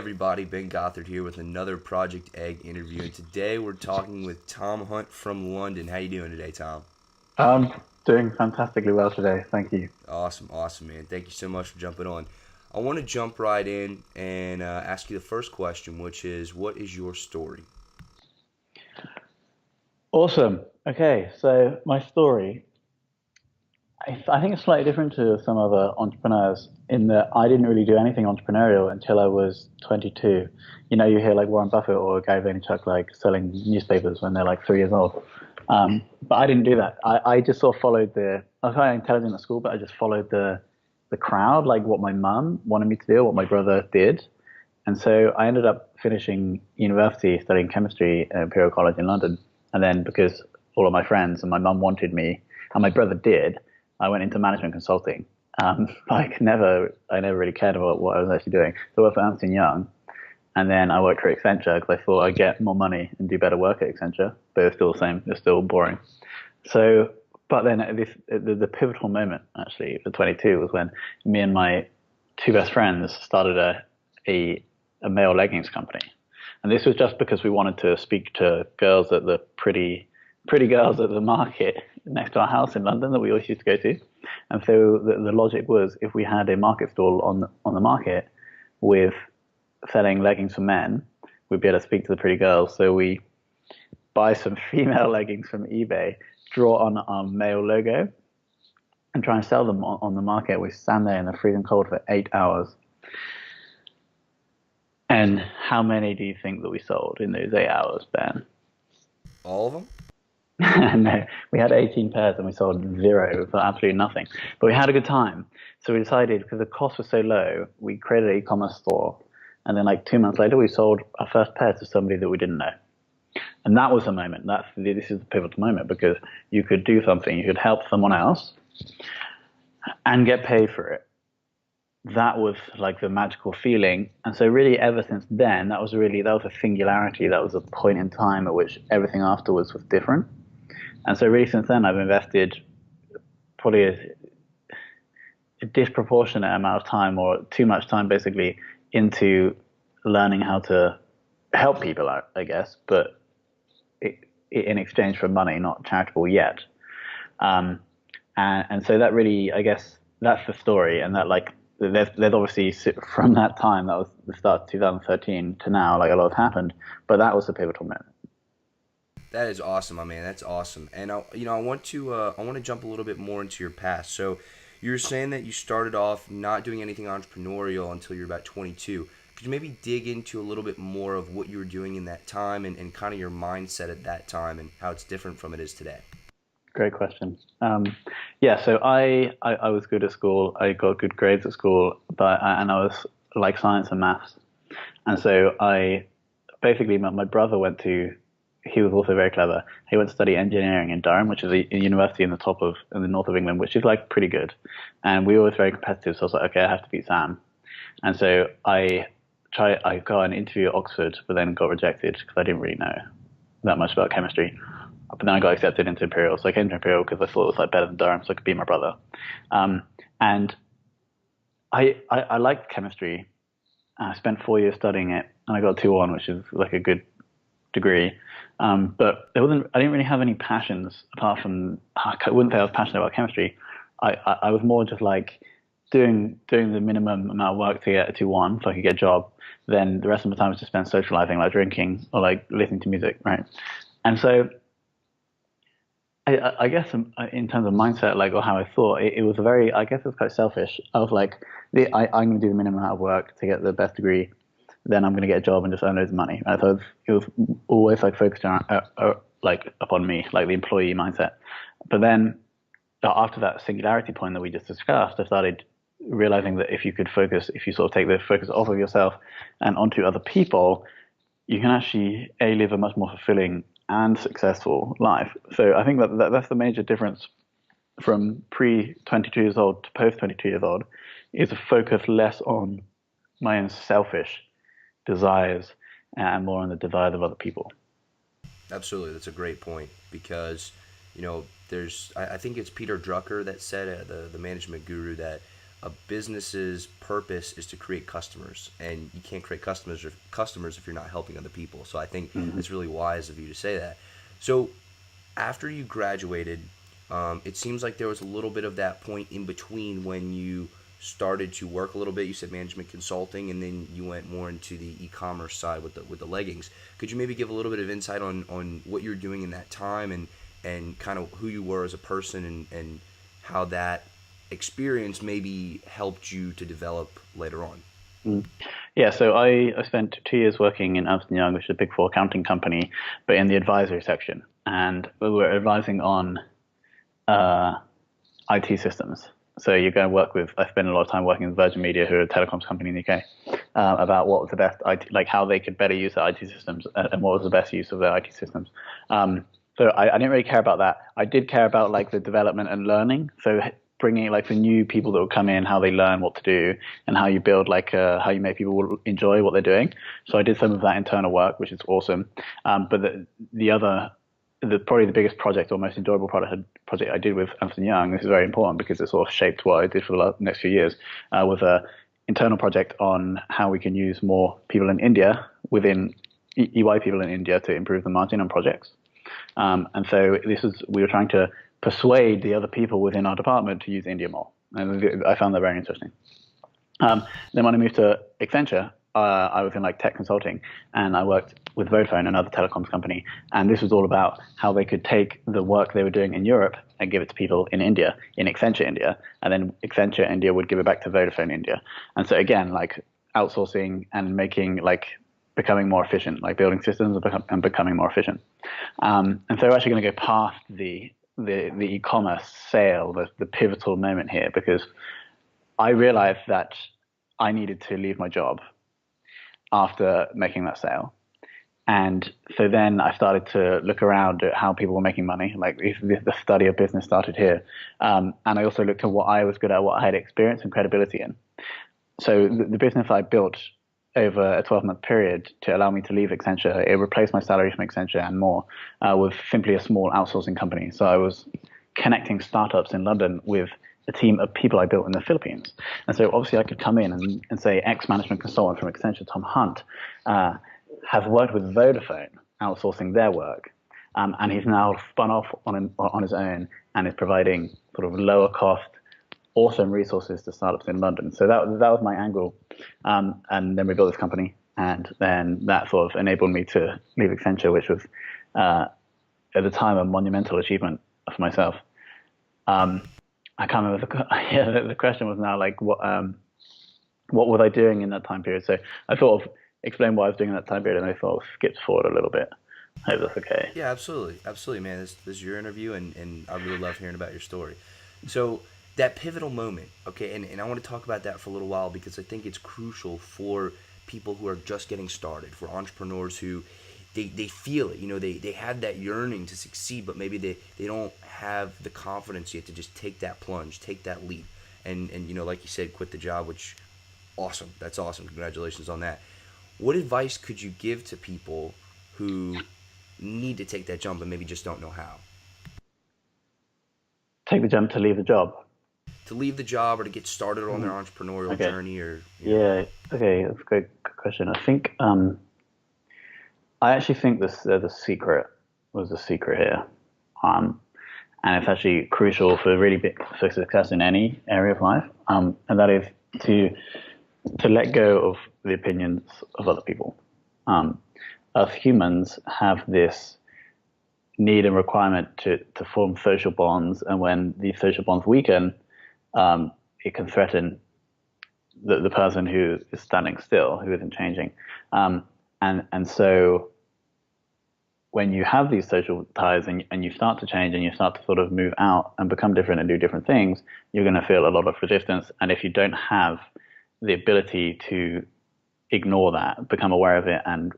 everybody, Ben Gothard here with another Project Egg interview, and today we're talking with Tom Hunt from London. How you doing today, Tom? I'm doing fantastically well today. Thank you. Awesome, awesome, man. Thank you so much for jumping on. I want to jump right in and ask you the first question, which is, what is your story? Awesome. Okay, so my story, I think it's slightly different to some other entrepreneurs in that I didn't really do anything entrepreneurial until I was 22. You know, you hear like Warren Buffett or Gary Vaynerchuk like selling newspapers when they're like 3 years old. But I didn't do that. I just sort of followed I was quite intelligent at school, but I just followed the crowd, like what my mum wanted me to do, what my brother did. And so I ended up finishing university studying chemistry at Imperial College in London. And then because all of my friends and my mum wanted me, and my brother did, I went into management consulting. I never really cared about what I was actually doing. So I worked for Ernst& Young, and then I worked for Accenture because I thought I'd get more money and do better work at Accenture, but it's still the same. It's still boring. So, but then the pivotal moment actually for 22 was when me and my two best friends started a male leggings company. And this was just because we wanted to speak to girls at the pretty girls at the market next to our house in London that we always used to go to. And so the logic was if we had a market stall on the market with selling leggings for men, we'd be able to speak to the pretty girls. So we buy some female leggings from eBay, draw on our male logo, and try and sell them on the market. We stand there in the freezing cold for 8 hours. And how many do you think that we sold in those 8 hours, Ben? All of them? No, we had 18 pairs and we sold zero for absolutely nothing. But we had a good time. So we decided, because the cost was so low, we created an e-commerce store. And then like 2 months later, we sold our first pair to somebody that we didn't know. And that was the moment. This is the pivotal moment because you could do something, you could help someone else and get paid for it. That was like the magical feeling. And so really ever since then, that was a singularity. That was a point in time at which everything afterwards was different. And so really since then, I've invested probably a disproportionate amount of time or too much time basically into learning how to help people out, I guess, but in exchange for money, not charitable yet. And so that really, I guess, that's the story. And that like, there's obviously from that time, that was the start of 2013 to now, like a lot has happened, but that was the pivotal moment. That is awesome, my man. That's awesome. And I want to jump a little bit more into your past. So you were saying that you started off not doing anything entrepreneurial until you're about 22. Could you maybe dig into a little bit more of what you were doing in that time and kind of your mindset at that time and how it's different from it is today? Great question. Yeah, so I was good at school. I got good grades at school, and I was like science and maths. And so I basically my brother he was also very clever. He went to study engineering in Durham, which is a university in the north of England, which is like pretty good. And we were always very competitive. So I was like, okay, I have to beat Sam. And so I got an interview at Oxford, but then got rejected because I didn't really know that much about chemistry. But then I got accepted into Imperial. So I came to Imperial because I thought it was like better than Durham, so I could beat my brother. And I liked chemistry. I spent 4 years studying it, and I got a 2:1, which is like a good degree. But I didn't really have any passions apart from, I wouldn't say I was passionate about chemistry. I was more just like doing the minimum amount of work to get a 2:1 so I could get a job. Then the rest of the time was just spent socializing, like drinking or like listening to music, right? And so I guess in terms of mindset, like or how I thought, it was I guess it was quite selfish. I was like, I'm going to do the minimum amount of work to get the best degree, then I'm going to get a job and just earn loads of money. Right? So it was always like focused on like upon me, like the employee mindset. But then after that singularity point that we just discussed, I started realizing that if you sort of take the focus off of yourself and onto other people, you can actually live a much more fulfilling and successful life. So I think that's the major difference from pre 22 years old to post 22 years old, is a focus less on my own selfish desires and more on the desires of other people. Absolutely, that's a great point because, there's I think it's Peter Drucker that said the management guru that a business's purpose is to create customers, and you can't create customers if you're not helping other people. So I think it's really wise of you to say that. So after you graduated, it seems like there was a little bit of that point in between when you started to work a little bit. You said management consulting, and then you went more into the e-commerce side with the leggings. Could you maybe give a little bit of insight on what you were doing in that time, and kind of who you were as a person, and how that experience maybe helped you to develop later on? Yeah, so I spent 2 years working in Ernst& Young, which is a Big Four accounting company, but in the advisory section. And we were advising on IT systems. So you're going to work with, I spent a lot of time working with Virgin Media, who are a telecoms company in the UK, about what was the best IT, like how they could better use their IT systems and what was the best use of their IT systems. So I didn't really care about that. I did care about like the development and learning. So bringing like the new people that will come in, how they learn what to do, and how you build like how you make people enjoy what they're doing. So I did some of that internal work, which is awesome. But probably the biggest project or most enjoyable project I did with Ernst & Young, this is very important because it sort of shaped what I did for the next few years, was a internal project on how we can use more people in India within EY people in India to improve the margin on projects. And so we were trying to persuade the other people within our department to use India more. And I found that very interesting. Then when I moved to Accenture, I was in like tech consulting, and I worked with Vodafone, another telecoms company. And this was all about how they could take the work they were doing in Europe and give it to people in India, in Accenture India, and then Accenture India would give it back to Vodafone India. And so again, like outsourcing and becoming more efficient, like building systems and becoming more efficient. And so we're actually going to go past the e-commerce sale, the pivotal moment here, because I realized that I needed to leave my job after making that sale. And so then I started to look around at how people were making money. Like the study of business started here. And I also looked at what I was good at, what I had experience and credibility in. So the business I built over a 12-month period to allow me to leave Accenture, it replaced my salary from Accenture and more, with simply a small outsourcing company. So I was connecting startups in London with a team of people I built in the Philippines. And so obviously I could come in and say, ex-management consultant from Accenture, Tom Hunt, has worked with Vodafone outsourcing their work. And he's now spun off on his own and is providing sort of lower cost, awesome resources to startups in London. So that was my angle. And then we built this company. And then that sort of enabled me to leave Accenture, which was, at the time, a monumental achievement for myself. I can't remember the question was now like what was I doing in that time period? So I sort of explained what I was doing in that time period, and I sort of skipped forward a little bit. I hope that's okay. Yeah, absolutely, man. This is your interview, and I really love hearing about your story. So that pivotal moment, okay, and I want to talk about that for a little while because I think it's crucial for people who are just getting started, for entrepreneurs who they feel it, they have that yearning to succeed, but maybe they don't have the confidence yet to just take that plunge, take that leap, and like you said, quit the job, which awesome. That's awesome. Congratulations on that. What advice could you give to people who need to take that jump and maybe just don't know how? Take the jump to leave the job. To leave the job or to get started on their entrepreneurial journey, or yeah, okay, that's a good question. I think I actually think the secret was the secret here, and it's actually crucial for for success in any area of life, and that is to let go of the opinions of other people. Us humans have this need and requirement to form social bonds, and when these social bonds weaken, it can threaten the person who is standing still, who isn't changing. And so when you have these social ties and you start to change and you start to sort of move out and become different and do different things, you're going to feel a lot of resistance. And if you don't have the ability to ignore that, become aware of it, and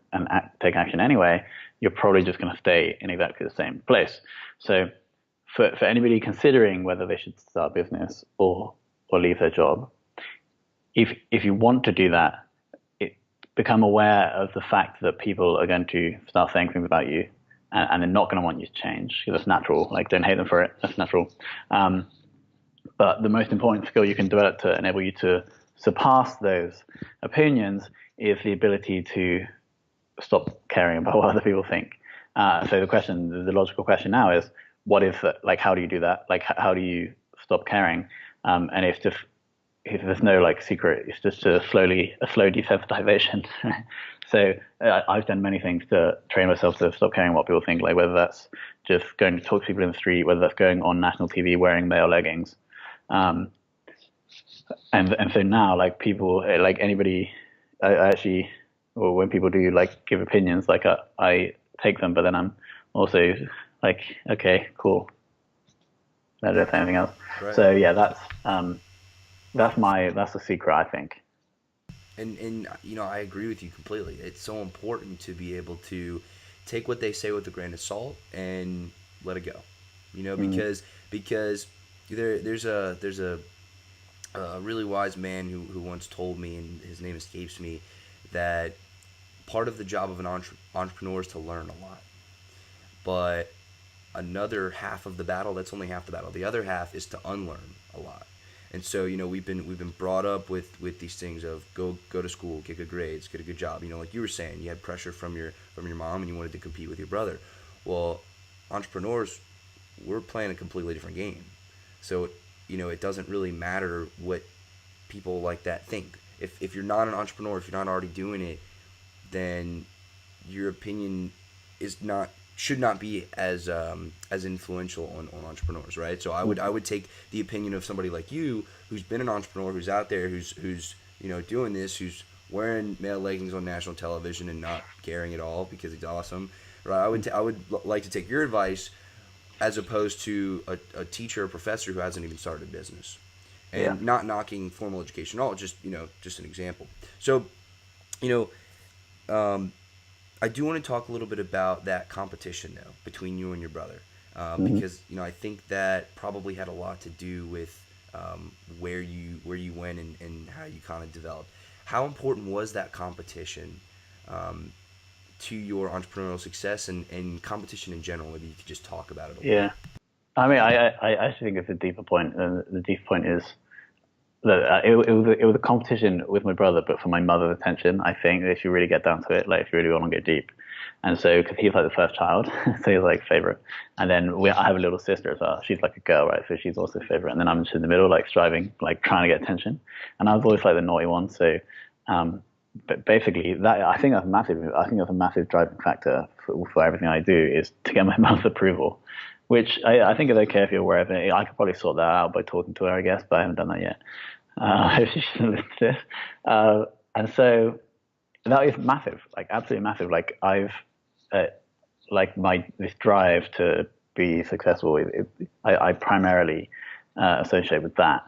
take action anyway, you're probably just going to stay in exactly the same place. So for anybody considering whether they should start a business or leave their job, if you want to do that, become aware of the fact that people are going to start saying things about you, and they're not going to want you to change. That's natural. Like, don't hate them for it. That's natural. But the most important skill you can develop to enable you to surpass those opinions is the ability to stop caring about what other people think. So the logical question now is, what is like? How do you do that? Like, how do you stop caring? And it's just, if there's no like secret, it's just a slow desensitization. So I've done many things to train myself to stop caring what people think, like whether that's just going to talk to people in the street, whether that's going on national TV wearing male leggings. And so now, like people, like anybody, I actually, or when people do like give opinions, like I take them, but then I'm also like, okay, cool. I don't say anything else. Right. So yeah, that's the secret, I think. And I agree with you completely. It's so important to be able to take what they say with a grain of salt and let it go. Because there's a really wise man who once told me, and his name escapes me, that part of the job of an entrepreneur is to learn a lot. But another half of the battle, that's only half the battle. The other half is to unlearn a lot. And so, we've been brought up with these things of go to school, get good grades, get a good job. Like you were saying, you had pressure from your mom, and you wanted to compete with your brother. Well, entrepreneurs, we're playing a completely different game. So, it doesn't really matter what people like that think. If you're not an entrepreneur, if you're not already doing it, then your opinion should not be as influential on entrepreneurs, right? So I would take the opinion of somebody like you, who's been an entrepreneur, who's out there, who's doing this, who's wearing male leggings on national television and not caring at all because he's awesome, right? I would like to take your advice as opposed to a teacher or professor who hasn't even started a business, and not knocking formal education at all, just an example. So, I do want to talk a little bit about that competition, though, between you and your brother, because I think that probably had a lot to do with where you went and how you kind of developed. How important was that competition to your entrepreneurial success and competition in general? Maybe you could just talk about it a little bit. I mean, I actually think it's a deeper point, and the deeper point is that it was a competition with my brother, but for my mother's attention. I think if you really get down to it, like if you really want to go deep, and so because he's like the first child, so he's like favorite, and then I have a little sister as well. She's like a girl, right? So she's also favorite, and then I'm just in the middle, like striving, like trying to get attention, and I was always like the naughty one. So, but basically, that I think that's massive. I think that's a massive driving factor for everything I do is to get my mother's approval. Which I think is okay if you're aware of it. I could probably sort that out by talking to her, I guess, but I haven't done that yet. If she should listen to this. And so that is massive, like absolutely massive. Like I've, this drive to be successful, I primarily associate with that.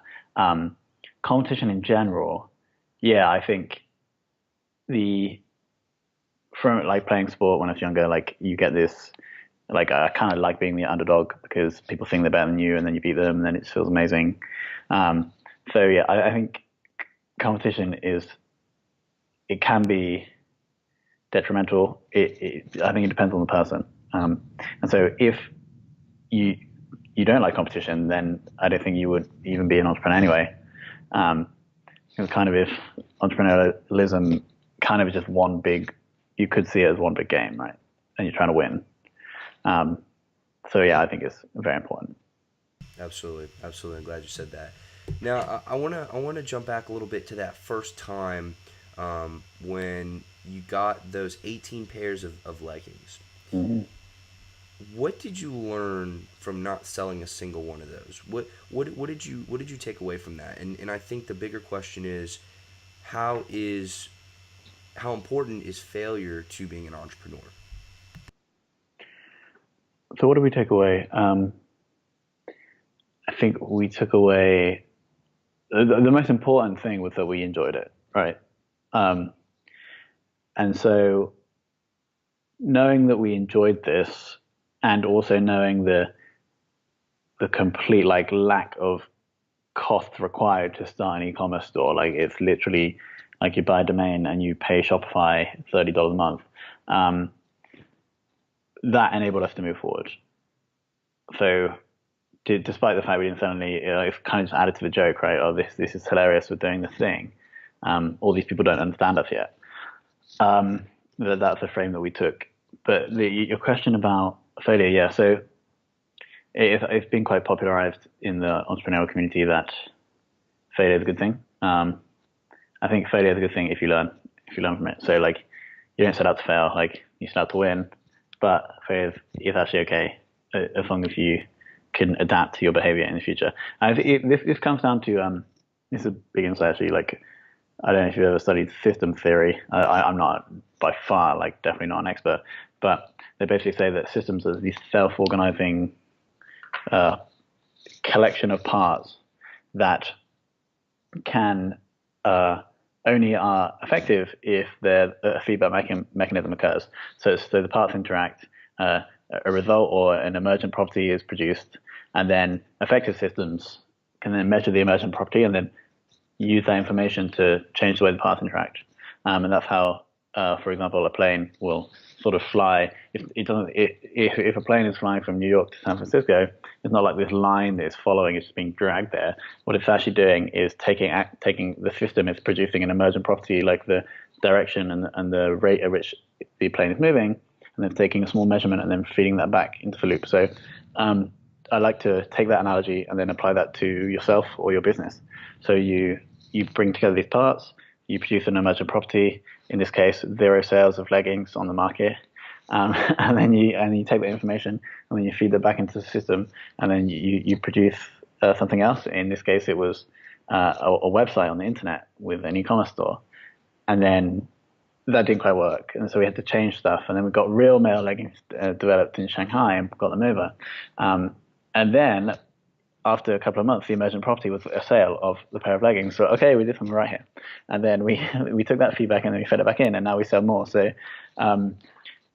Competition in general, yeah, I think from like playing sport when I was younger, like you get this. Like I kind of like being the underdog because people think they're better than you, and then you beat them, and then it feels amazing. So yeah, I think competition it can be detrimental. I think it depends on the person. And so if you don't like competition, then I don't think you would even be an entrepreneur anyway. It's kind of if entrepreneurialism kind of is just you could see it as one big game, right? And you're trying to win. So yeah, I think it's very important. Absolutely. I'm glad you said that. Now, I want to jump back a little bit to that first time when you got those 18 pairs of leggings. Mm-hmm. What did you learn from not selling a single one of those? What did you take away from that? And I think the bigger question is how important is failure to being an entrepreneur? So what did we take away? I think we took away the most important thing was that we enjoyed it, right? And so knowing that we enjoyed this, and also knowing the complete like lack of cost required to start an e-commerce store, like it's literally like you buy a domain and you pay Shopify $30 a month. That enabled us to move forward. So despite the fact we didn't sell any, it's kind of just added to the joke, right? Oh, this is hilarious. We're doing this thing. All these people don't understand us yet. That's the frame that we took. But your question about failure, yeah. So it's been quite popularized in the entrepreneurial community that failure is a good thing. I think failure is a good thing if you learn from it. So like you don't set out to fail, like you set out to win, but failure is actually okay as long as you can adapt to your behavior in the future. And this comes down to this is a big insight actually. Like I don't know if you've ever studied system theory. I'm not by far, like definitely not an expert, but they basically say that systems are these self-organizing collection of parts that can only are effective if a feedback mechanism occurs. So the parts interact, a result or an emergent property is produced, and then effective systems can then measure the emergent property and then use that information to change the way the parts interact. And that's how, for example, a plane will sort of fly. If a plane is flying from New York to San Francisco, it's not like this line that is following, it's just being dragged there. What it's actually doing is taking the system is producing an emergent property like the direction and the rate at which the plane is moving, and then taking a small measurement and then feeding that back into the loop. So I like to take that analogy and then apply that to yourself or your business. So you bring together these parts, you produce an emergent property, in this case, 0 sales of leggings on the market, and then you take that information and then you feed that back into the system, and then you produce something else. In this case, it was a website on the internet with an e-commerce store, and then that didn't quite work, and so we had to change stuff, and then we got real male leggings developed in Shanghai and got them over, and then after a couple of months, the emergent property was a sale of the pair of leggings. So, okay, we did something right here. And then we took that feedback and then we fed it back in, and now we sell more. So,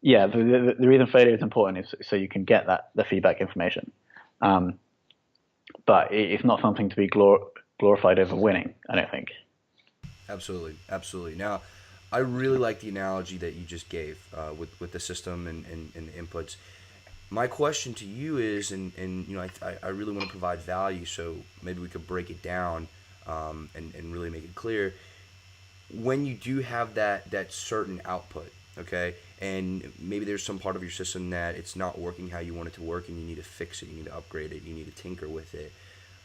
yeah, the reason failure is important is so you can get the feedback information. But it's not something to be glorified over winning, I don't think. Absolutely, absolutely. Now, I really like the analogy that you just gave with the system and the inputs. My question to you is, and you know, I really want to provide value, so maybe we could break it down and really make it clear. When you do have that certain output, okay, and maybe there's some part of your system that it's not working how you want it to work, and you need to fix it, you need to upgrade it, you need to tinker with it.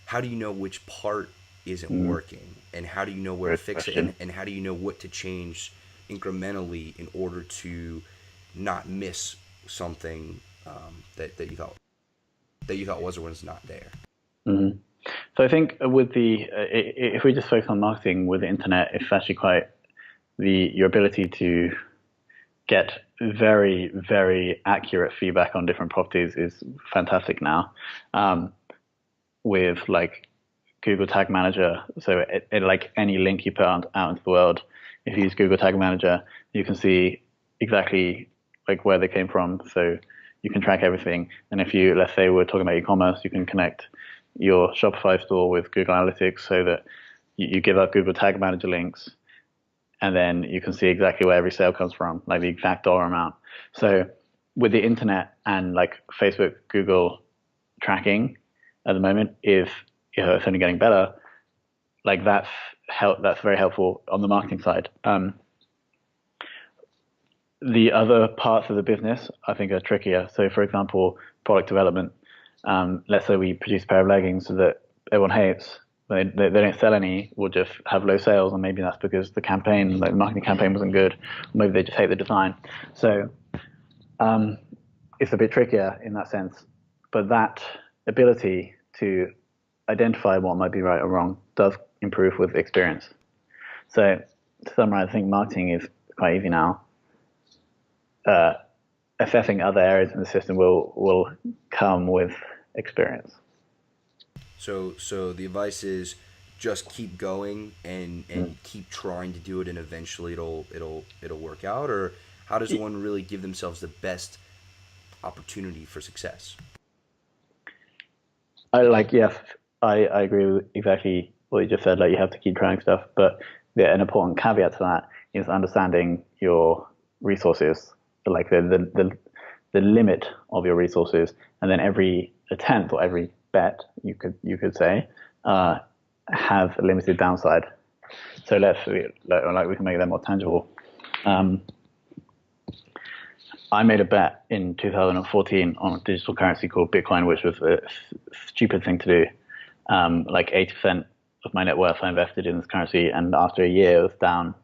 How do you know which part isn't working, and how do you know where to fix it, and how do you know what to change incrementally in order to not miss something that you thought was or was not there? Mm-hmm. So I think with if we just focus on marketing with the internet, it's actually quite your ability to get very, very accurate feedback on different properties is fantastic now. With like Google Tag Manager, so like any link you put out into the world, if you use Google Tag Manager, you can see exactly like where they came from. So you can track everything. And if let's say we're talking about e-commerce, you can connect your Shopify store with Google Analytics so that you give out Google Tag Manager links, and then you can see exactly where every sale comes from, like the exact dollar amount. So with the internet and like Facebook, Google tracking at the moment it's only getting better. Like that's very helpful on the marketing side. The other parts of the business, I think, are trickier. So, for example, product development. Let's say we produce a pair of leggings that everyone hates. They don't sell any. We'll just have low sales, and maybe that's because the campaign, like the marketing campaign, wasn't good. Maybe they just hate the design. So, it's a bit trickier in that sense. But that ability to identify what might be right or wrong does improve with experience. So, to summarize, I think marketing is quite easy now. Assessing other areas in the system will come with experience. So the advice is just keep going and keep trying to do it, and eventually it'll work out. Or how does one really give themselves the best opportunity for success? I agree with exactly what you just said. Like you have to keep trying stuff, but an important caveat to that is understanding your resources, like the limit of your resources, and then every attempt or every bet, you could say, have a limited downside. So we can make that more tangible. I made a bet in 2014 on a digital currency called Bitcoin, which was a stupid thing to do. Like 80% of my net worth I invested in this currency, and after a year, it was down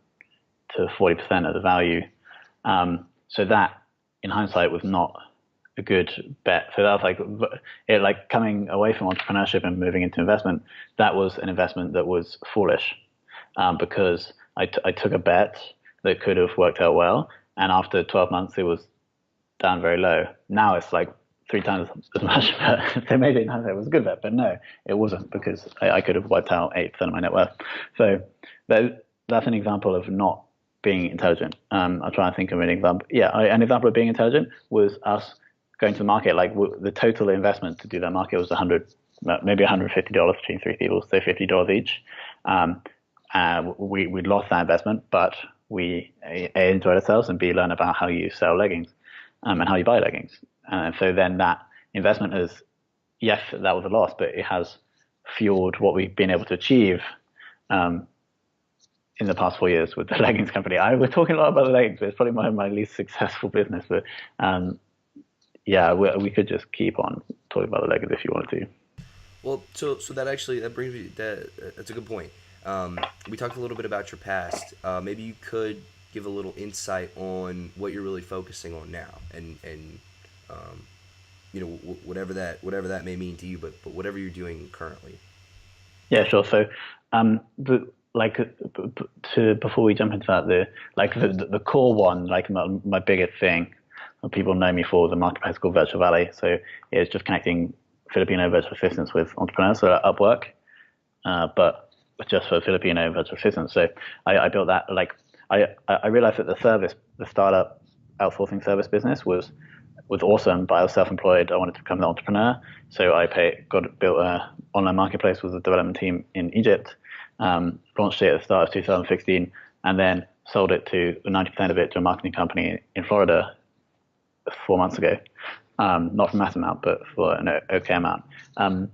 to 40% of the value. So that, in hindsight, was not a good bet. So that was like coming away from entrepreneurship and moving into investment. That was an investment that was foolish, because I took a bet that could have worked out well, and after 12 months, it was down very low. Now it's like 3 times as much. So maybe in hindsight it was a good bet, but no, it wasn't, because I could have wiped out 8% of my net worth. So that's an example of not being intelligent. I'll try and think of an example. Yeah, an example of being intelligent was us going to the market. Like the total investment to do that market was maybe $150 between 3 people, so $50 each. We lost that investment, but we A, enjoyed ourselves, and B, learned about how you sell leggings, and how you buy leggings. And so then that investment has, yes, that was a loss, but it has fueled what we've been able to achieve in the past 4 years with the leggings company. We're talking a lot about the leggings, but it's probably my least successful business. But yeah, we could just keep on talking about the leggings if you wanted to. Well, so that brings me that's a good point. We talked a little bit about your past. Maybe you could give a little insight on what you're really focusing on now, and whatever that may mean to you, but whatever you're doing currently. Yeah, sure. So, before we jump into that, the core one, like my biggest thing, people know me for, the marketplace called Virtual Valley. So it's just connecting Filipino virtual assistants with entrepreneurs, so Upwork, but just for Filipino virtual assistants. So I built that. I realized that the startup outsourcing service business was awesome, but I was self-employed. I wanted to become an entrepreneur, so I built an online marketplace with a development team in Egypt, launched it at the start of 2016, and then sold it to 90% of it to a marketing company in Florida 4 months ago. Not for a massive amount, but for an okay amount. And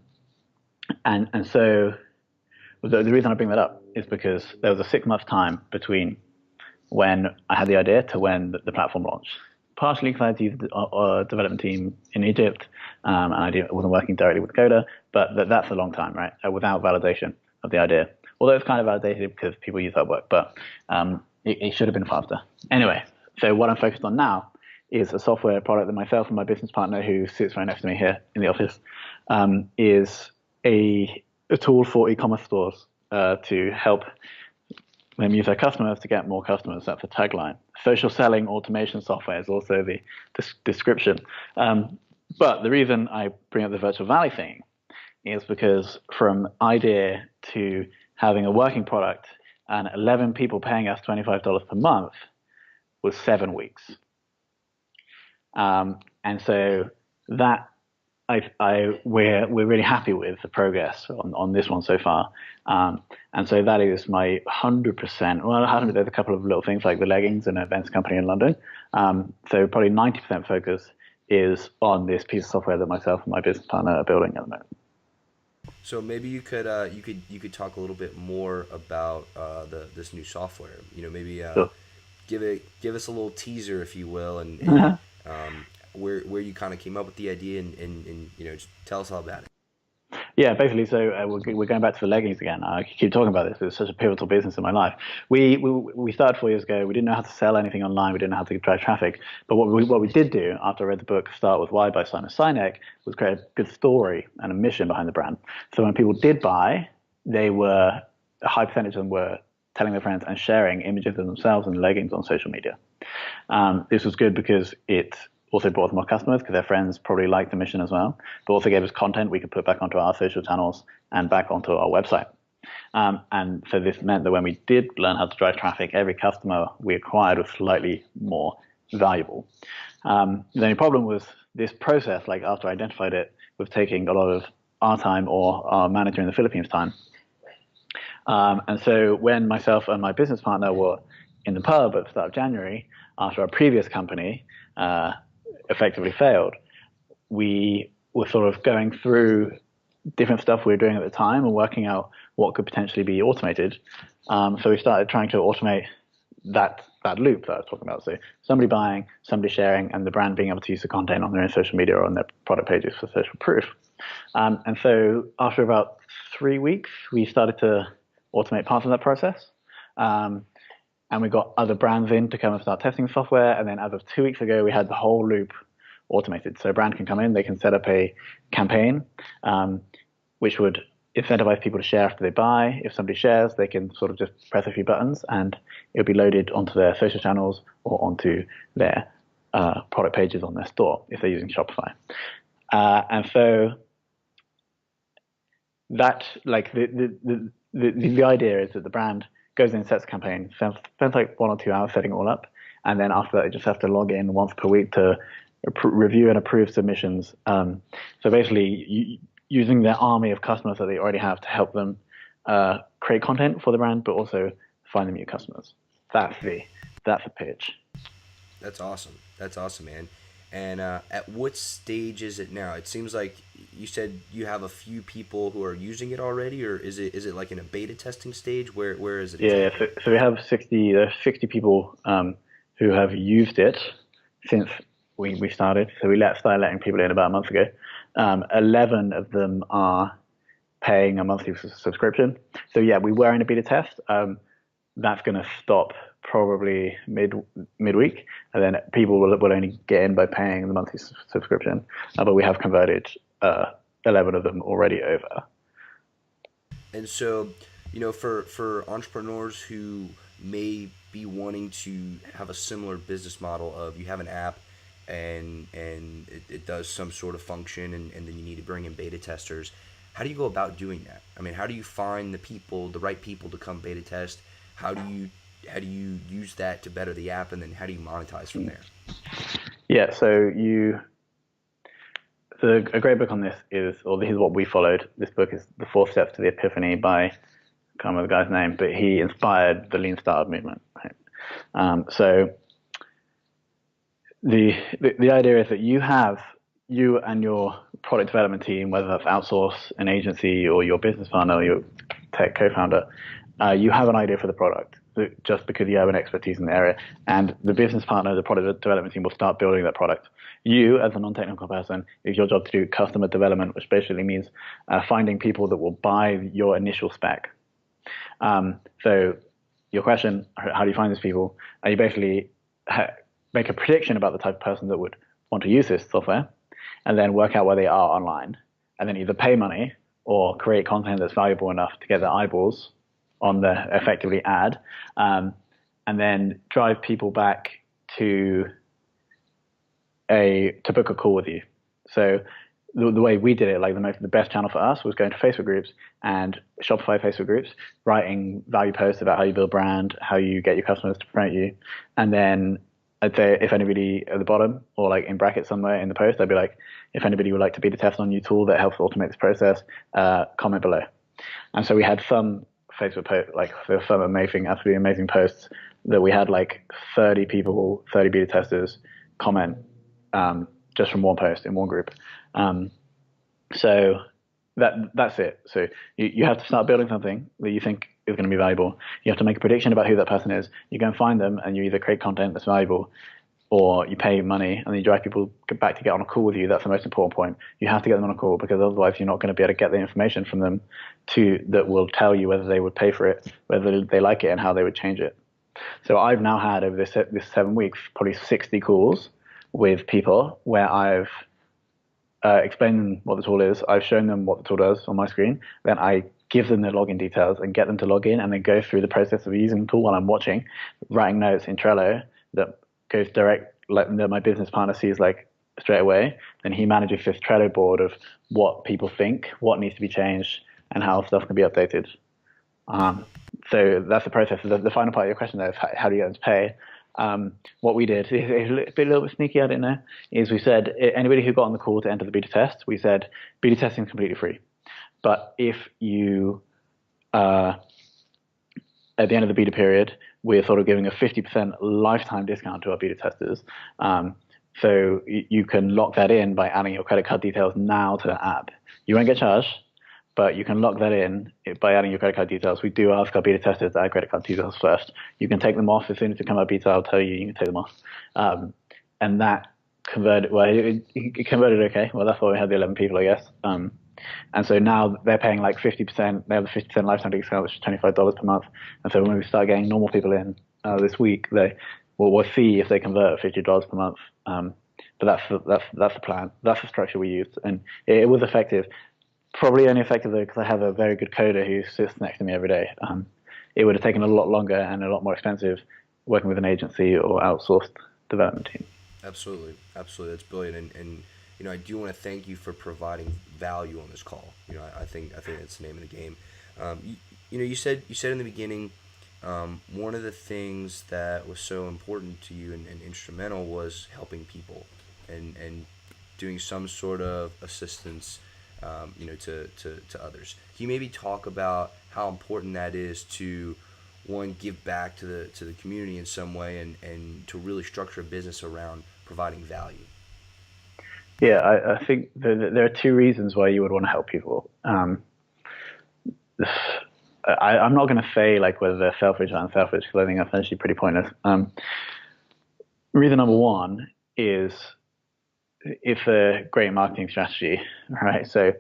so the reason I bring that up is because there was a 6-month time between when I had the idea to when the platform launched. Partially because I had to use a development team in Egypt, and I wasn't working directly with Coda, but that's a long time, right? Without validation of the idea. Although it's kind of validated because people use Upwork, but it should have been faster. Anyway, so what I'm focused on now is a software product that myself and my business partner, who sits right next to me here in the office, is a tool for e-commerce stores to help them use their customers to get more customers. That's the tagline. Social selling automation software is also the description. But the reason I bring up the Virtual Valley thing is because from idea to having a working product and 11 people paying us $25 per month was 7 weeks. And so that we're really happy with the progress on this one so far. And so that is my 100%. Well, there's a couple of little things like the leggings and events company in London. So probably 90% focus is on this piece of software that myself and my business partner are building at the moment. So maybe you could talk a little bit more about this new software. Maybe Sure. give us a little teaser, if you will, and where you kind of came up with the idea, and just tell us all about it. Yeah, basically. So we're going back to the leggings again. I keep talking about this. It's such a pivotal business in my life. We started 4 years ago. We didn't know how to sell anything online. We didn't know how to drive traffic. But what we did do after I read the book Start With Why by Simon Sinek was create a good story and a mission behind the brand. So when people did buy, a high percentage of them were telling their friends and sharing images of themselves in leggings on social media. This was good because it also brought them more customers because their friends probably liked the mission as well, but also gave us content we could put back onto our social channels and back onto our website. And so this meant that when we did learn how to drive traffic, every customer we acquired was slightly more valuable. The only problem was this process, like after I identified it, was taking a lot of our time or our manager in the Philippines' time. And so when myself and my business partner were in the pub at the start of January, after our previous company effectively failed, we were sort of going through different stuff we were doing at the time and working out what could potentially be automated. So we started trying to automate that loop that I was talking about. So somebody buying, somebody sharing, and the brand being able to use the content on their own social media or on their product pages for social proof. And so after about 3 weeks, we started to automate parts of that process. And we got other brands in to come and start testing software. And then as of 2 weeks ago, we had the whole loop automated. So a brand can come in, they can set up a campaign, which would incentivize people to share after they buy. If somebody shares, they can sort of just press a few buttons and it'll be loaded onto their social channels or onto their product pages on their store if they're using Shopify. And so that, like, the idea is that the brand goes in, sets a campaign, spends like 1 or 2 hours setting it all up, and then after that, they just have to log in once per week to review and approve submissions. So basically, using their army of customers that they already have to help them create content for the brand, but also find them new customers. That's the pitch. That's awesome. That's awesome, man. And at what stage is it now? It seems like you said you have a few people who are using it already, or is it like in a beta testing stage? Where is it? Yeah, so we have 60 people who have used it since we started. So we started letting people in about a month ago. 11 of them are paying a monthly subscription. So yeah, we were in a beta test. That's going to stop probably midweek, and then people will only get in by paying the monthly subscription. But we have converted 11 of them already over. And so, for entrepreneurs who may be wanting to have a similar business model of you have an app and it does some sort of function and then you need to bring in beta testers, how do you go about doing that? I mean, how do you find the right people to come beta test? How do you use that to better the app, and then how do you monetize from there? Yeah, so a great book on this is what we followed. This book is The 4 Steps to the Epiphany by, I can't remember the guy's name, but he inspired the Lean Startup movement. Right? So the idea is that you and your product development team, whether that's outsource, an agency, or your business partner, or your tech co-founder, you have an idea for the product just because you have an expertise in the area. And the business partner, the product development team, will start building that product. You, as a non-technical person, it's your job to do customer development, which basically means finding people that will buy your initial spec. So your question, how do you find these people? You basically make a prediction about the type of person that would want to use this software, and then work out where they are online, and then either pay money or create content that's valuable enough to get their eyeballs on the effectively ad, and then drive people back to book a call with you. So the way we did it, like the best channel for us was going to Facebook groups and Shopify Facebook groups, writing value posts about how you build brand, how you get your customers to promote you, and then I'd say if anybody at the bottom or like in brackets somewhere in the post, I'd be like, if anybody would like to beta test on a new tool that helps automate this process, comment below. And so we had some Facebook post, like there were some absolutely amazing posts that we had like 30 people, 30 beta testers comment just from one post in one group. So that's it. So you have to start building something that you think is going to be valuable. You have to make a prediction about who that person is. You go and find them, and you either create content that's valuable, or you pay money and then you drive people back to get on a call with you. That's the most important point. You have to get them on a call, because otherwise you're not going to be able to get the information from them that will tell you whether they would pay for it, whether they like it, and how they would change it. So I've now had over this 7 weeks probably 60 calls with people where I've explained them what the tool is. I've shown them what the tool does on my screen. Then I give them their login details and get them to log in, and then go through the process of using the tool while I'm watching, writing notes in Trello that goes direct, like that my business partner sees like straight away. Then he manages this Trello board of what people think, what needs to be changed, and how stuff can be updated. So that's the process. The final part of your question, though, is how do you get them to pay? What we did, a little bit sneaky, I don't know, is we said anybody who got on the call to enter the beta test, we said beta testing is completely free. But if you, at the end of the beta period, we're sort of giving a 50% lifetime discount to our beta testers. So you can lock that in by adding your credit card details now to the app. You won't get charged, but you can lock that in by adding your credit card details. We do ask our beta testers to add credit card details first. You can take them off as soon as you come out beta. I'll tell you, you can take them off, and that converted. Well, it converted okay. Well, that's why we had the 11 people, I guess. And so now they're paying like 50%. They have a 50% lifetime discount, which is $25 per month. And so when we start getting normal people in this week, we'll see if they convert at $50 per month. But that's the plan. That's the structure we used, and it was effective. Probably only effective though because I have a very good coder who sits next to me every day. It would have taken a lot longer and a lot more expensive working with an agency or outsourced development team. Absolutely, absolutely. That's brilliant, and I do want to thank you for providing value on this call. I think that's the name of the game. You said in the beginning, one of the things that was so important to you and instrumental was helping people and doing some sort of assistance, to others. Can you maybe talk about how important that is to one, give back to the community in some way, and to really structure a business around providing value? Yeah, I think there are two reasons why you would want to help people. I'm not going to say like whether they're selfish or unselfish because I think that's actually pretty pointless. Reason number one is it's a great marketing strategy, right? So,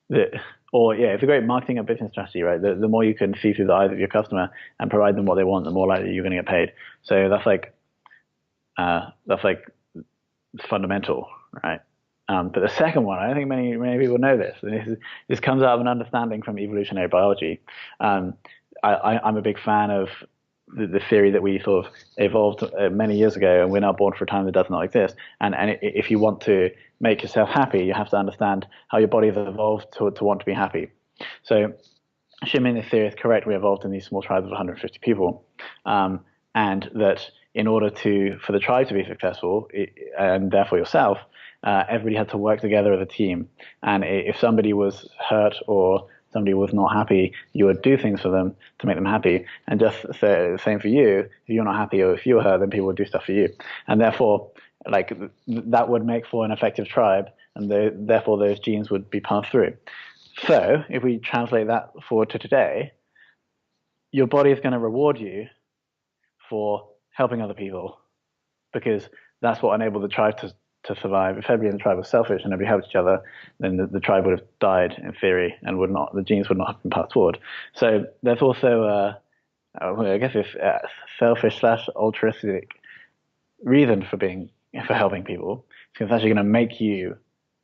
it's a great marketing and business strategy, right? The more you can see through the eyes of your customer and provide them what they want, the more likely you're going to get paid. So that's like fundamental, right? But the second one, I don't think many people know this, and this comes out of an understanding from evolutionary biology. I'm a big fan of the theory that we sort of evolved many years ago, and we're now born for a time that does not exist. And if you want to make yourself happy, you have to understand how your body has evolved to want to be happy. So, assuming this theory is correct, we evolved in these small tribes of 150 people, and that in order for the tribe to be successful, and therefore yourself, everybody had to work together as a team. And if somebody was hurt or somebody was not happy, you would do things for them to make them happy. And just the same for you. If you're not happy or if you're hurt, then people would do stuff for you. And therefore, like that would make for an effective tribe, and therefore those genes would be passed through. So if we translate that forward to today, your body is going to reward you for helping other people because that's what enabled the tribe to survive. If everybody in the tribe was selfish and everybody helped each other, then the tribe would have died in theory, and the genes would not have been passed forward. So there's also, I guess, this selfish/altruistic reason for helping people. It's actually going to make you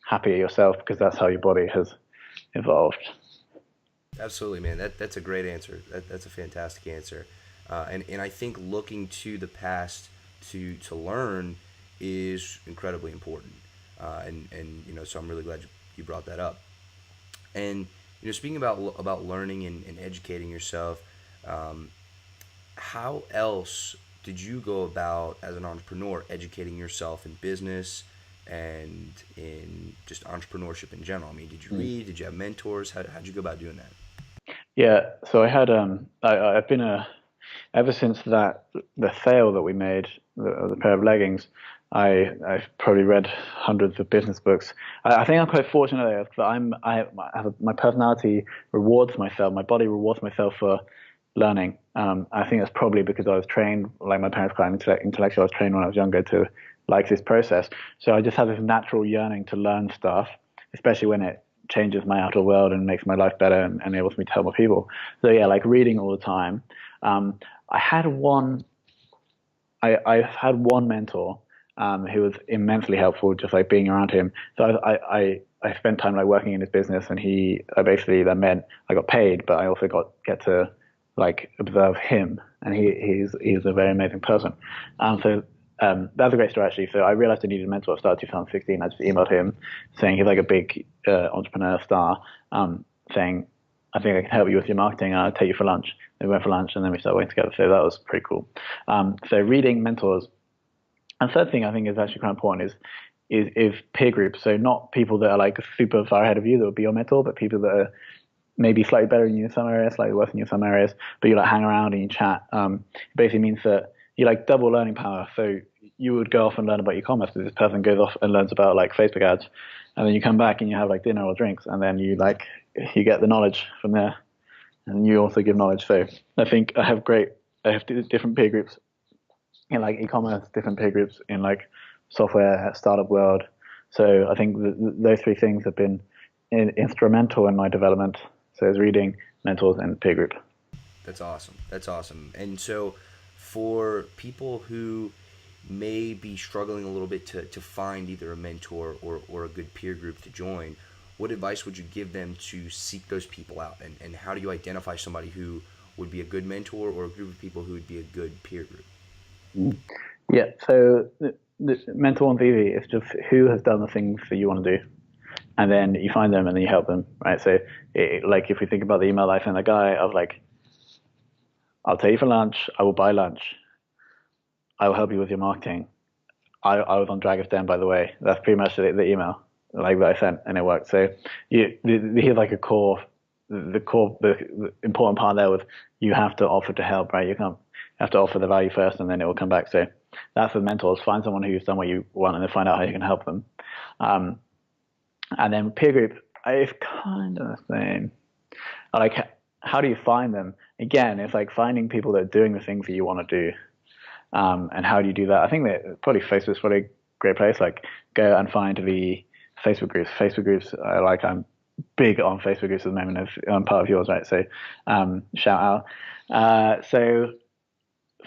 happier yourself because that's how your body has evolved. Absolutely, man. That's a great answer. That's a fantastic answer. And I think looking to the past to learn is incredibly important. So I'm really glad you brought that up. And speaking about learning and educating yourself, how else did you go about as an entrepreneur educating yourself in business and in just entrepreneurship in general? I mean, did you read? Did you have mentors? How'd you go about doing that? Yeah, so I had I've been ever since the sale that we made, the pair of leggings, I've probably read hundreds of business books. I think I'm quite fortunate because my personality rewards myself. My body rewards myself for learning. I think that's probably because I was trained, like my parents quite intellectual. I was trained when I was younger to like this process. So I just have this natural yearning to learn stuff, especially when it changes my outer world and makes my life better and enables me to help more people. So yeah, like reading all the time. I've had one mentor who was immensely helpful, just like being around him. So I spent time like working in his business, and that meant I got paid, but I also get to like observe him, and he's a very amazing person. That's a great story actually. So I realized I needed a mentor. I started 2016. I just emailed him saying he's like a big entrepreneur star, saying I think I can help you with your marketing. I'll take you for lunch. We went for lunch, and then we started working together. So that was pretty cool. So reading, mentors. And third thing I think is actually quite important is peer groups. So not people that are like super far ahead of you that would be your mentor, but people that are maybe slightly better than you in some areas, slightly worse than you in some areas, but you like hang around and you chat. It basically means that you like double learning power. So you would go off and learn about e-commerce. This person goes off and learns about like Facebook ads, and then you come back and you have like dinner or drinks, and then you like you get the knowledge from there, and you also give knowledge. So I think I have different peer groups in like e-commerce, different peer groups in like software startup world. So I think those three things have been instrumental in my development. So it's reading, mentors, and peer group. That's awesome. That's awesome. And so, for people who may be struggling a little bit to find either a mentor or a good peer group to join, what advice would you give them to seek those people out? And how do you identify somebody who would be a good mentor or a group of people who would be a good peer group? Yeah. So the mentor one's easy. It's just who has done the things that you want to do, and then you find them and then you help them, right? So, like if we think about the email I sent a guy, I was like, I'll take you for lunch. I will buy lunch. I will help you with your marketing. I was on Dragon's Den, by the way. That's pretty much the email like that I sent, and it worked. So here's like a core, the important part there was you have to offer to help, right? You can't have to offer the value first, and then it will come back. So that's with mentors. Find someone who's done what you want, and then find out how you can help them. Um, and then peer group, it's kind of the same. Like, how do you find them? Again, it's like finding people that are doing the things that you want to do. And how do you do that? I think that probably Facebook's probably a great place. Like, go and find the Facebook groups. Facebook groups, I'm big on Facebook groups at the moment. I'm part of yours, right? So, shout out. So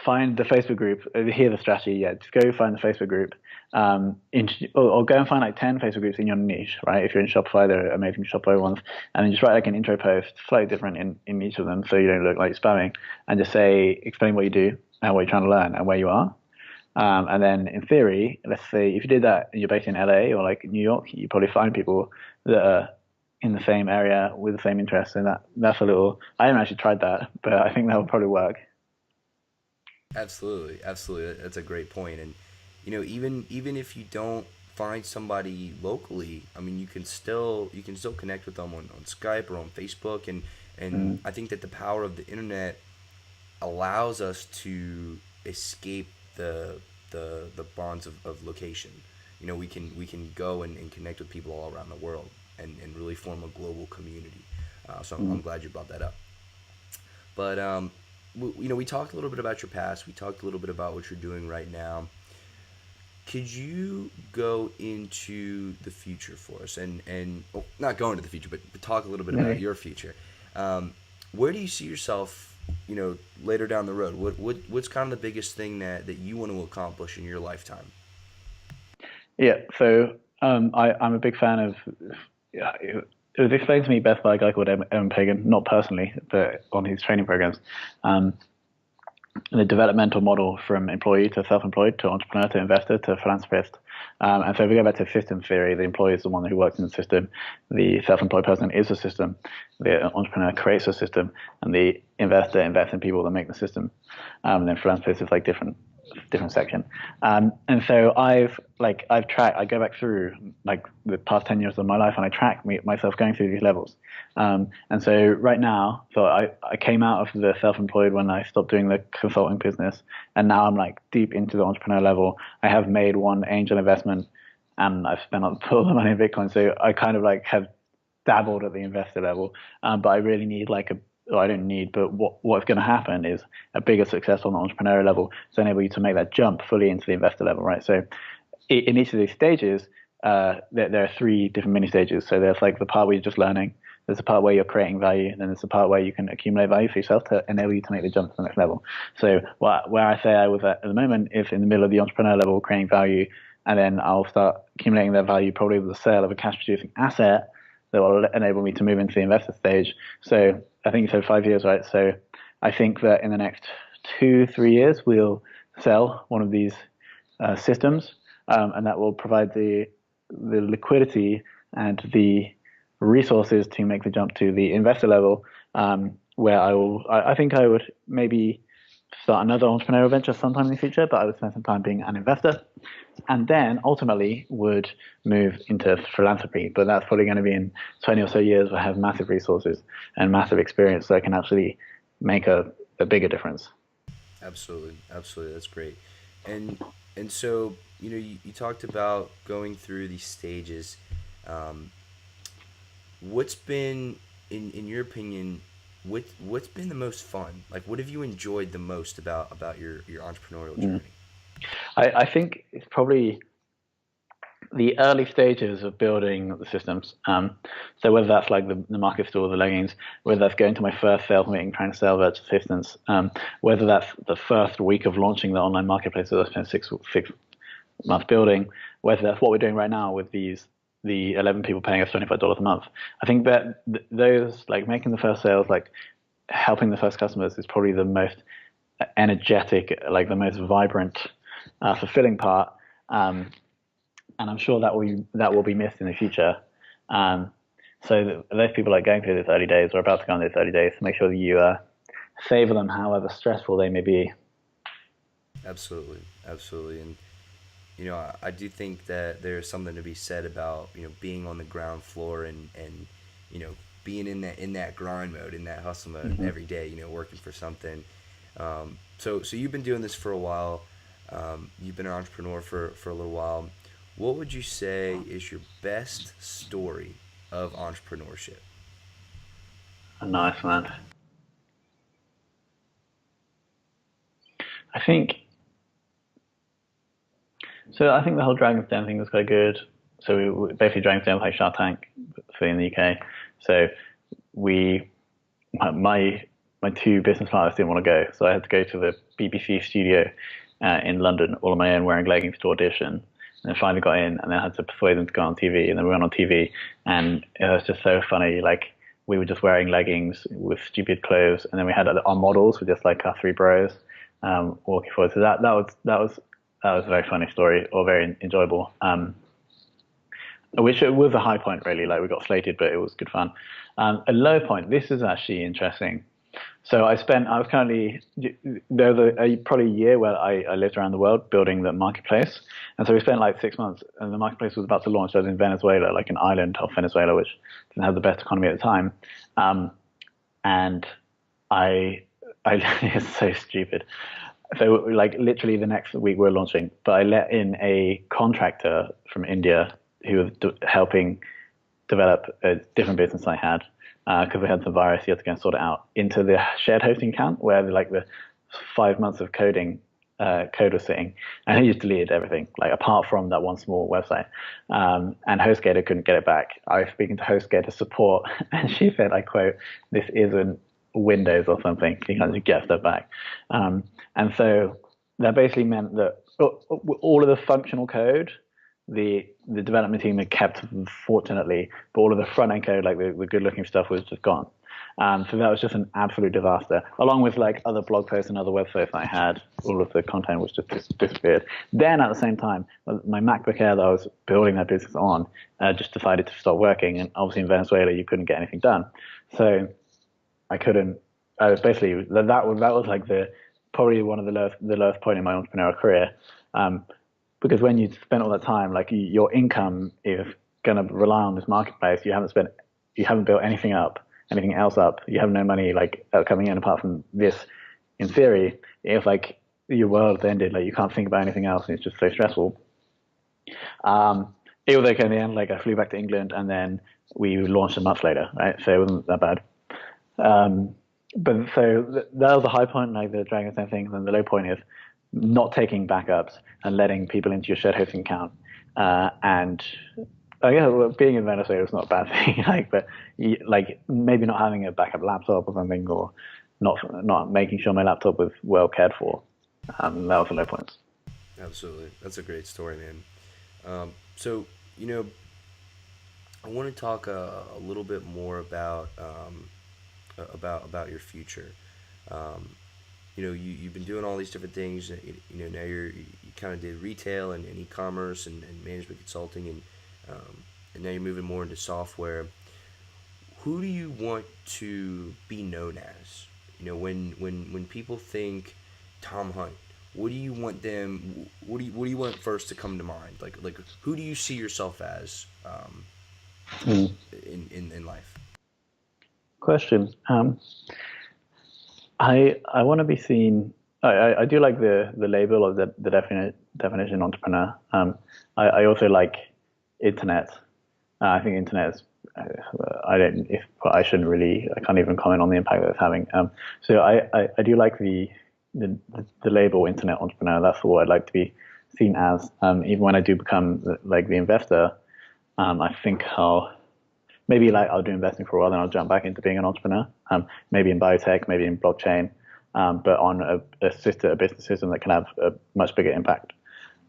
find the Facebook group. Here's the strategy. Yeah, just go find the Facebook group. Or go and find like 10 Facebook groups in your niche, right? If you're in Shopify, there are amazing Shopify ones, and then just write like an intro post, slightly different in each of them, so you don't look like spamming, and just explain what you do and what you're trying to learn and where you are. And then in theory, let's say if you did that and you're based in LA or like New York, you probably find people that are in the same area with the same interests, and that's a little. I haven't actually tried that, but I think that would probably work. Absolutely, absolutely. That's a great point. And even if you don't find somebody locally, I mean, you can still connect with them on Skype or on Facebook, and Mm, I think that the power of the internet allows us to escape the bonds of location. We can go and connect with people all around the world and really form a global community. So I'm mm. glad you brought that up. But we talked a little bit about your past. We talked a little bit about what you're doing right now. Could you go into the future for us and well, not go into the future, but talk a little bit about Yeah. your future? Where do you see yourself, later down the road? What's kind of the biggest thing that you want to accomplish in your lifetime? Yeah, so I'm a big fan of. Yeah, it was explained to me best by a guy called Evan Pagan, not personally, but on his training programs. Um, the developmental model from employee to self-employed to entrepreneur to investor to philanthropist. And so if we go back to system theory, the employee is the one who works in the system. The self-employed person is the system. The entrepreneur creates a system, and the investor invests in people that make the system. And then philanthropist is like different section. And so I've tracked. I go back through like the past 10 years of my life, and I track myself going through these levels. And so right now, so I came out of the self-employed when I stopped doing the consulting business, and now I'm like deep into the entrepreneur level. I have made one angel investment, and I've spent all the money in Bitcoin. So I kind of like have dabbled at the investor level, but I really need like a. Well, I don't need, but what's going to happen is a bigger success on the entrepreneur level to enable you to make that jump fully into the investor level, right? So in each of these stages, there are three different mini stages. So there's like the part where you're just learning. There's the part where you're creating value, and then there's the part where you can accumulate value for yourself to enable you to make the jump to the next level. So where I say I was at the moment is in the middle of the entrepreneur level, creating value, and then I'll start accumulating that value probably with the sale of a cash producing asset that will enable me to move into the investor stage. So I think you said 5 years, right? So I think that in the next 2, 3 years, we'll sell one of these systems, and that will provide the liquidity and the resources to make the jump to the investor level, where I think I would maybe start another entrepreneurial venture sometime in the future, but I would spend some time being an investor, and then ultimately would move into philanthropy. But that's probably going to be in 20 or so years where I have massive resources and massive experience so I can actually make a bigger difference. Absolutely, absolutely. That's great. And and so you talked about going through these stages. Um, what's been in your opinion, what's been the most fun? Like, what have you enjoyed the most about your entrepreneurial Mm. journey? I think it's probably the early stages of building the systems. So whether that's like the market store, the leggings, whether that's going to my first sales meeting, trying to sell virtual assistants, whether that's the first week of launching the online marketplace that I spent six months building, whether that's what we're doing right now with the 11 people paying us $25 a month. I think that those, like making the first sales, like helping the first customers, is probably the most energetic, like the most vibrant, fulfilling part. And I'm sure that will be missed in the future. Um, so those people are going through those early days or about to go on those early days, make sure that you savor them, however stressful they may be. Absolutely, absolutely, and I do think that there's something to be said about being on the ground floor and you know being in that grind mode, in that hustle mode Mm-hmm. every day. Working for something. So you've been doing this for a while. You've been an entrepreneur for a little while. What would you say is your best story of entrepreneurship? Nice, man. I think so. I think the whole Dragon's Den thing was quite good. So basically Dragon's Den was like Shark Tank for in the UK. So we my my two business partners didn't want to go, so I had to go to the BBC studio in London all on my own, wearing leggings to audition. And then finally got in, and then I had to persuade them to go on TV. And then we went on TV, and it was just so funny. Like we were just wearing leggings with stupid clothes, and then we had our models were just like our three bros walking forward. So that was a very funny story, or very enjoyable. Which was a high point, really. Like we got slated, but it was good fun. A low point. This is actually interesting. So I was currently, there was probably a year where I lived around the world building the marketplace. And so we spent like 6 months, and the marketplace was about to launch. I was in Venezuela, like an island of Venezuela, which didn't have the best economy at the time. And I, it's so stupid. So like literally the next week we're launching, but I let in a contractor from India who was helping develop a different business I had, because we had some virus, you had to go and sort it out, into the shared hosting account where like the 5 months of code was sitting, and he just deleted everything, like apart from that one small website. And HostGator couldn't get it back. I was speaking to HostGator support, and she said, I quote, "This isn't Windows or something. You can't just get stuff back." And so that basically meant that all of the functional code, the development team had kept, fortunately, but all of the front end code, like the good looking stuff, was just gone. So that was just an absolute disaster. Along with like other blog posts and other websites I had, all of the content was just disappeared. Then at the same time, my MacBook Air that I was building that business on just decided to stop working. And obviously in Venezuela, you couldn't get anything done. So I couldn't. I was basically that was like probably one of the lowest point in my entrepreneurial career. Because when you spend all that time, like your income is going to rely on this marketplace. You haven't built anything else up. You have no money like coming in apart from this. In theory, if like your world's ended, like you can't think about anything else, and it's just so stressful. It was okay in the end. Like I flew back to England, and then we launched a month later, right? So it wasn't that bad. But so that was the high point, like the Dragon's Den thing. And the low point is not taking backups and letting people into your shared hosting account. And I guess being in Venezuela is not a bad thing. But like maybe not having a backup laptop or something, or not making sure my laptop was well cared for. That was the low points. Absolutely, that's a great story, man. So you know, I want to talk a little bit more about your future. Um, you've been doing all these different things. Now you kind of did retail and e-commerce and management consulting, and now you're moving more into software. Who do you want to be known as? When people think Tom Hunt, what do you want them? What do you want first to come to mind? Like who do you see yourself as Mm. in life? Question. I want to be seen. I do like the label of the definition entrepreneur. I also like internet. I think internet is I don't. If I shouldn't really, I can't even comment on the impact that it's having. So I do like the label internet entrepreneur. That's what I'd like to be seen as. Even when I do become like the investor, I think maybe like I'll do investing for a while, then I'll jump back into being an entrepreneur. Maybe in biotech, maybe in blockchain, but on a business system that can have a much bigger impact.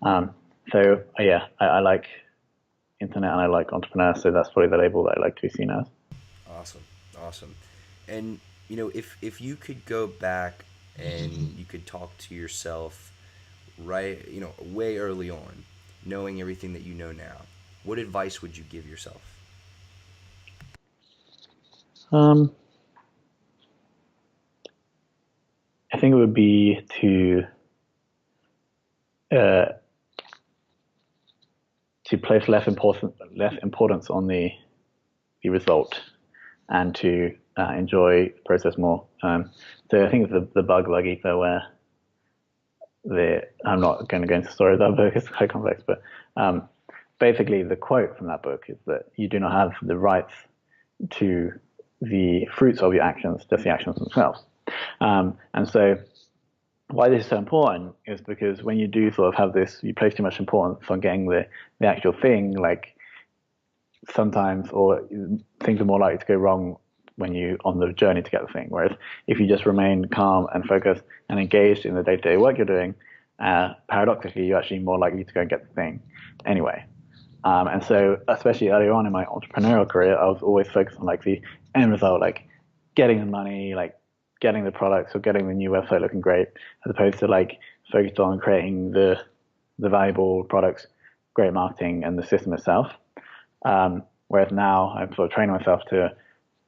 I like internet and I like entrepreneur, so that's probably the label that I like to be seen as. Awesome, awesome. And if you could go back and you could talk to yourself, right, way early on, knowing everything that you know now, what advice would you give yourself? Um, I think it would be uh, to place less importance on the result and to enjoy the process more. So I think it's the bug ether where I'm not going to go into the story of that book, it's quite complex, but basically the quote from that book is that you do not have the rights to the fruits of your actions, just the actions themselves. And so why this is so important is because when you do sort of have this, you place too much importance on getting the actual thing, like sometimes, or things are more likely to go wrong when you on the journey to get the thing. Whereas if you just remain calm and focused and engaged in the day-to-day work you're doing, paradoxically, you're actually more likely to go and get the thing anyway. And so, especially earlier on in my entrepreneurial career, I was always focused on like the end result, like getting the money, like getting the products or getting the new website looking great, as opposed to like focused on creating the valuable products, great marketing, and the system itself. Whereas now I'm sort of training myself to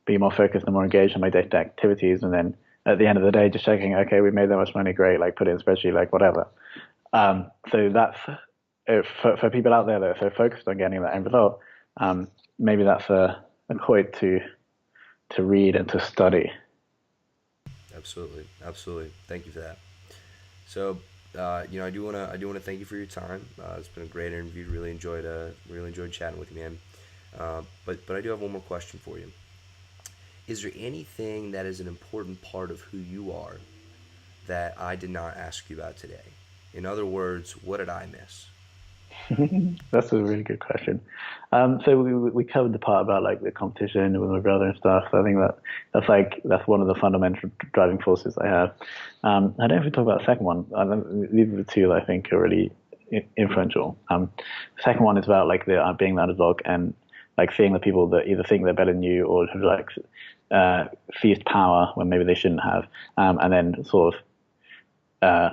be more focused and more engaged in my day-to-day activities, and then at the end of the day, just checking, okay, we made that much money, great, like put it in a spreadsheet, like whatever. So that's for people out there that are so focused on getting that end result. Maybe that's a quote to read and to study. Absolutely, absolutely. Thank you for that. So, I do wanna thank you for your time. It's been a great interview. Really enjoyed chatting with you, man. But I do have one more question for you. Is there anything that is an important part of who you are that I did not ask you about today? In other words, what did I miss? That's a really good question. So we covered the part about like the competition with my brother and stuff. So I think that's one of the fundamental driving forces I have. I don't know if we talk about the second one. These are the two that I think are really influential. The second one is about like the being the underdog and like seeing the people that either think they're better than you or have like seized power when maybe they shouldn't have, and then sort of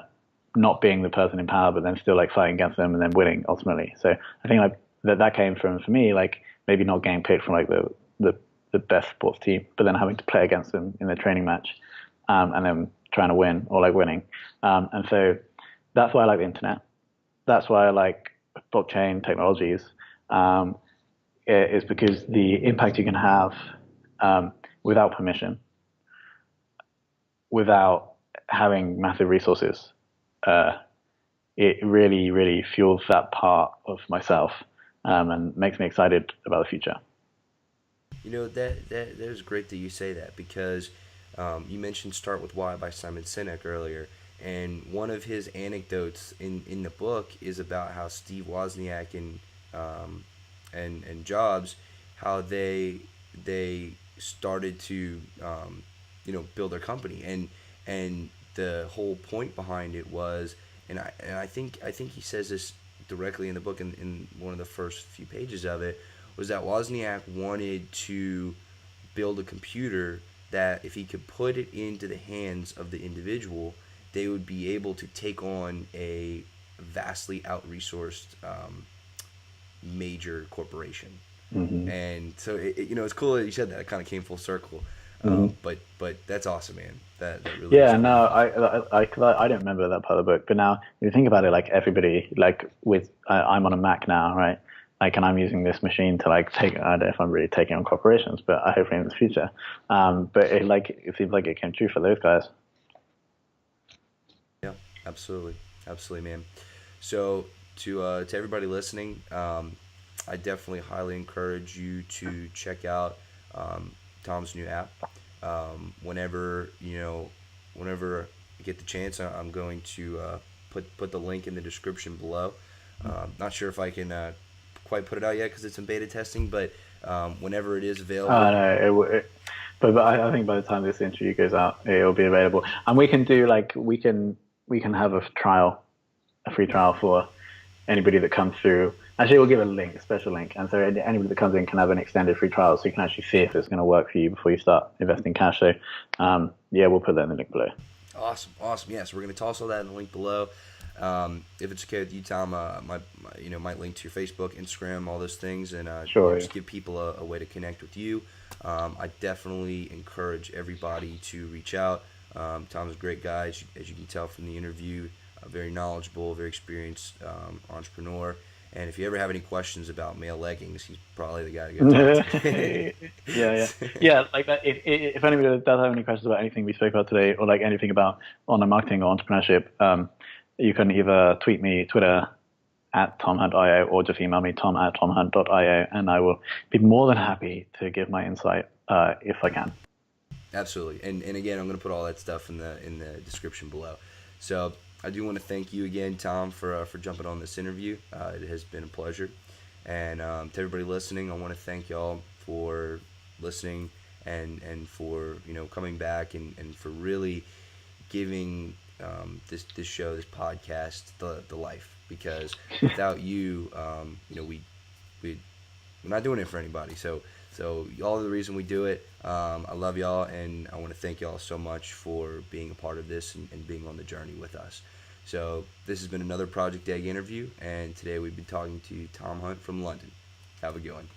not being the person in power, but then still like fighting against them and then winning ultimately. So I think like that came from for me like maybe not getting picked from like the best sports team, but then having to play against them in the training match, and then trying to win or like winning. And so that's why I like the internet. That's why I like blockchain technologies. Is because the impact you can have without permission, without having massive resources, uh, it really, really fuels that part of myself, and makes me excited about the future. That is great that you say that because you mentioned "Start with Why" by Simon Sinek earlier, and one of his anecdotes in the book is about how Steve Wozniak um, and Jobs, how they started to build their company, and the whole point behind it was, and I think he says this directly in the book in one of the first few pages of it, was that Wozniak wanted to build a computer that if he could put it into the hands of the individual, they would be able to take on a vastly out-resourced major corporation. Hmm. And so it's cool that you said that. It kind of came full circle. Hmm. But that's awesome, man. That really is Yeah, cool. no, 'cause I don't remember that part of the book, but now if you think about it, like everybody, like I'm on a Mac now, right? Like, and I'm using this machine to like take. I don't know if I'm really taking on corporations, but I hope in the future. But it seems like it came true for those guys. Yeah, absolutely, absolutely, man. So to everybody listening, I definitely highly encourage you to check out Tom's new app. Whenever whenever I get the chance, I'm going to put the link in the description below. Not sure if I can quite put it out yet because it's in beta testing, but whenever it is available. No, but I think by the time this interview goes out, it'll be available, and we can do like we can have a free trial for anybody that comes through. Actually, we'll give a special link, and so anybody that comes in can have an extended free trial, so you can actually see if it's going to work for you before you start investing cash. So, yeah, we'll put that in the link below. Awesome. Yes, we're gonna toss all that in the link below. If it's okay with you, Tom, might link to your Facebook, Instagram, all those things, and Sure. just give people a way to connect with you. I definitely encourage everybody to reach out. Tom's a great guy, as you can tell from the interview. Very knowledgeable, very experienced entrepreneur. And if you ever have any questions about male leggings, he's probably the guy to go talk to. Yeah. Like that. If anybody does have any questions about anything we spoke about today, or like anything about online marketing or entrepreneurship, you can either tweet me, Twitter @TomHuntIO, or just email me tom@tomhunt.io, and I will be more than happy to give my insight if I can. Absolutely. And again, I'm going to put all that stuff in the description below. So I do want to thank you again, Tom, for jumping on this interview. It has been a pleasure. And to everybody listening, I want to thank y'all for listening and for coming back and for really giving this show, this podcast, the life. Because without you, we're not doing it for anybody. So y'all are the reason we do it. I love y'all, and I want to thank y'all so much for being a part of this and being on the journey with us. So this has been another Project Egg interview, and today we've been talking to Tom Hunt from London. Have a good one.